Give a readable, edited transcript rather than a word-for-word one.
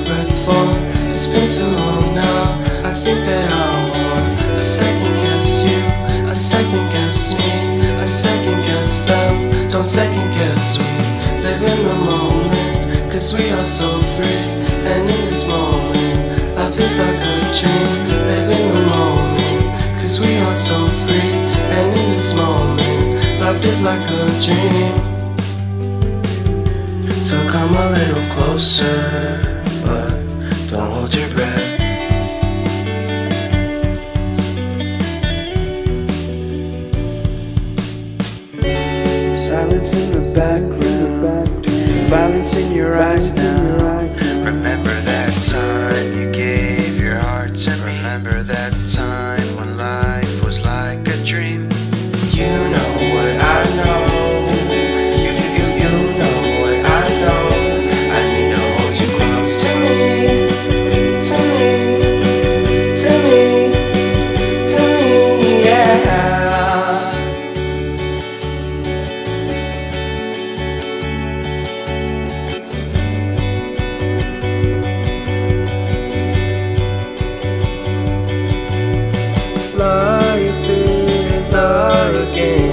breath for? It's been too long now. I think that I want. I second guess you, I second guess me, I second guess them. Don't second guess me. Live in the moment, cause we are so free. And in this moment, life is like a dream. Live in the moment, cause we are so free. And in this moment, life is like a dream. So come a little closer, but don't hold your breath. Silence in the background, violence in your eyes now. Remember that time you gave your heart to me. Remember that time when life was like a dream. You know what I know. You know what I know. I need to hold you close to me, to me, to me, to me, yeah. Life is our game.